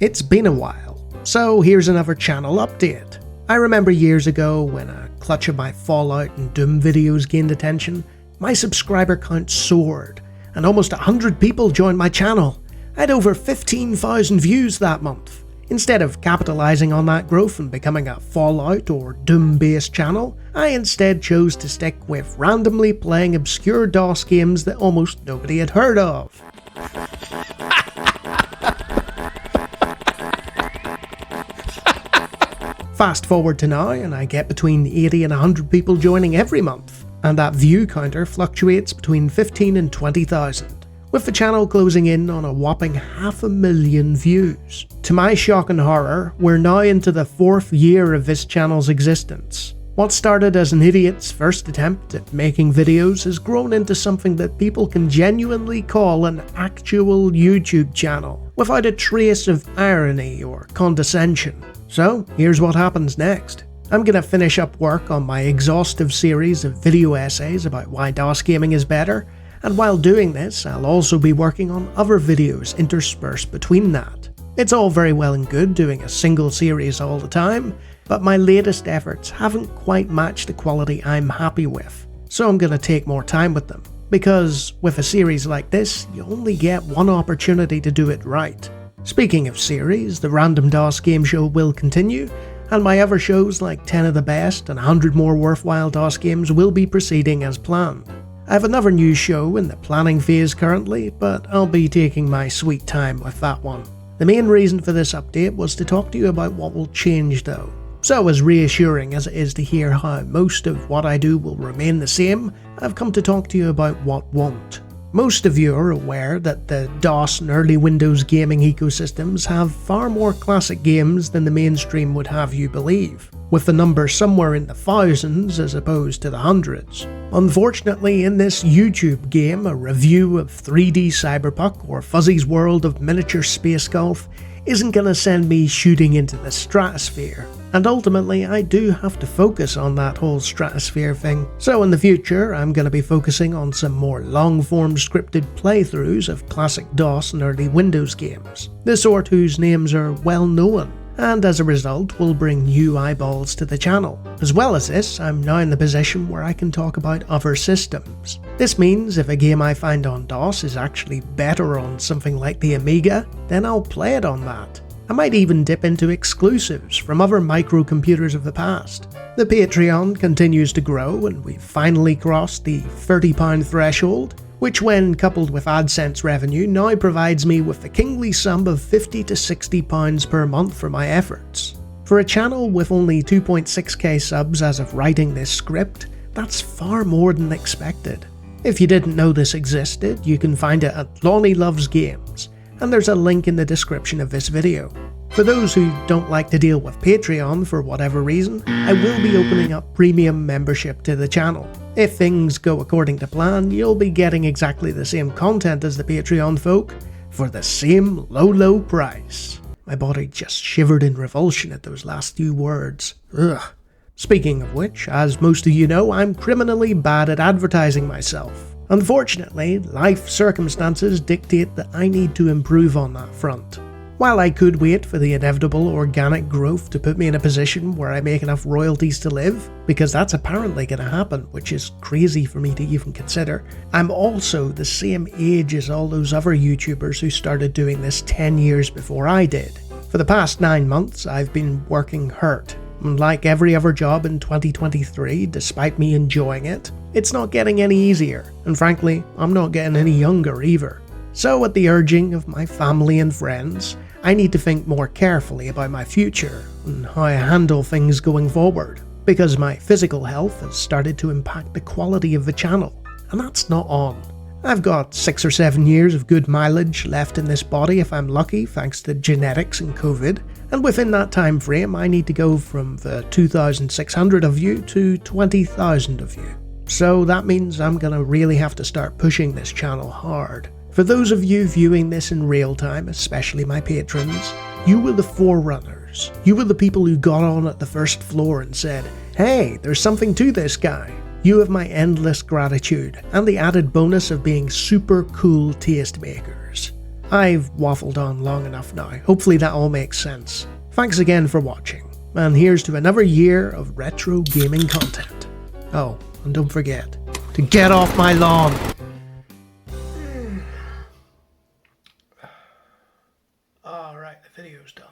It's been a while, so here's another channel update. I remember years ago when a clutch of my Fallout and Doom videos gained attention, my subscriber count soared, and almost 100 people joined my channel. I had over 15,000 views that month. Instead of capitalising on that growth and becoming a Fallout or Doom-based channel, I instead chose to stick with randomly playing obscure DOS games that almost nobody had heard of. Fast forward to now and I get between 80 and 100 people joining every month, and that view counter fluctuates between 15 and 20,000, with the channel closing in on a whopping 500,000 views. To my shock and horror, we're now into the 4th year of this channel's existence. What started as an idiot's first attempt at making videos has grown into something that people can genuinely call an actual YouTube channel, without a trace of irony or condescension. So, here's what happens next. I'm gonna finish up work on my exhaustive series of video essays about why DOS gaming is better, and while doing this, I'll also be working on other videos interspersed between that. It's all very well and good doing a single series all the time, but my latest efforts haven't quite matched the quality I'm happy with, so I'm gonna take more time with them. Because with a series like this, you only get one opportunity to do it right. Speaking of series, the Random DOS Game Show will continue, and my other shows like 10 of the Best and 100 More Worthwhile DOS Games will be proceeding as planned. I have another new show in the planning phase currently, but I'll be taking my sweet time with that one. The main reason for this update was to talk to you about what will change though. So as reassuring as it is to hear how most of what I do will remain the same, I've come to talk to you about what won't. Most of you are aware that the DOS and early Windows gaming ecosystems have far more classic games than the mainstream would have you believe, with the number somewhere in the thousands as opposed to the hundreds. Unfortunately, in this YouTube game, a review of 3D Cyberpunk or Fuzzy's World of Miniature Space Golf isn't gonna send me shooting into the stratosphere. And ultimately, I do have to focus on that whole stratosphere thing. So in the future, I'm going to be focusing on some more long-form scripted playthroughs of classic DOS and early Windows games, the sort whose names are well known, and as a result will bring new eyeballs to the channel. As well as this, I'm now in the position where I can talk about other systems. This means if a game I find on DOS is actually better on something like the Amiga, then I'll play it on that. I might even dip into exclusives from other microcomputers of the past. The Patreon continues to grow and we've finally crossed the £30 threshold, which when coupled with AdSense revenue now provides me with the kingly sum of £50 to £60 per month for my efforts. For a channel with only 2.6k subs as of writing this script, that's far more than expected. If you didn't know this existed, you can find it at Lawnie Loves Games, and there's a link in the description of this video. For those who don't like to deal with Patreon for whatever reason, I will be opening up premium membership to the channel. If things go according to plan, you'll be getting exactly the same content as the Patreon folk for the same low price. My body just shivered in revulsion at those last few words. Ugh. Speaking of which, as most of you know, I'm criminally bad at advertising myself. Unfortunately, life circumstances dictate that I need to improve on that front. While I could wait for the inevitable organic growth to put me in a position where I make enough royalties to live, because that's apparently going to happen, which is crazy for me to even consider, I'm also the same age as all those other YouTubers who started doing this 10 years before I did. For the past 9 months, I've been working hurt. And like every other job in 2023, despite me enjoying it, it's not getting any easier, and frankly, I'm not getting any younger either. So at the urging of my family and friends, I need to think more carefully about my future and how I handle things going forward, because my physical health has started to impact the quality of the channel, and that's not on. I've got 6 or 7 years of good mileage left in this body if I'm lucky thanks to genetics and COVID, and within that time frame I need to go from the 2,600 of you to 20,000 of you. So that means I'm gonna really have to start pushing this channel hard. For those of you viewing this in real time, especially my patrons, you were the forerunners. You were the people who got on at the first floor and said, "Hey, there's something to this guy." You have my endless gratitude, and the added bonus of being super cool tastemakers. I've waffled on long enough now. Hopefully that all makes sense. Thanks again for watching, and here's to another year of retro gaming content. Oh, and don't forget to get off my lawn! Alright, the video's done.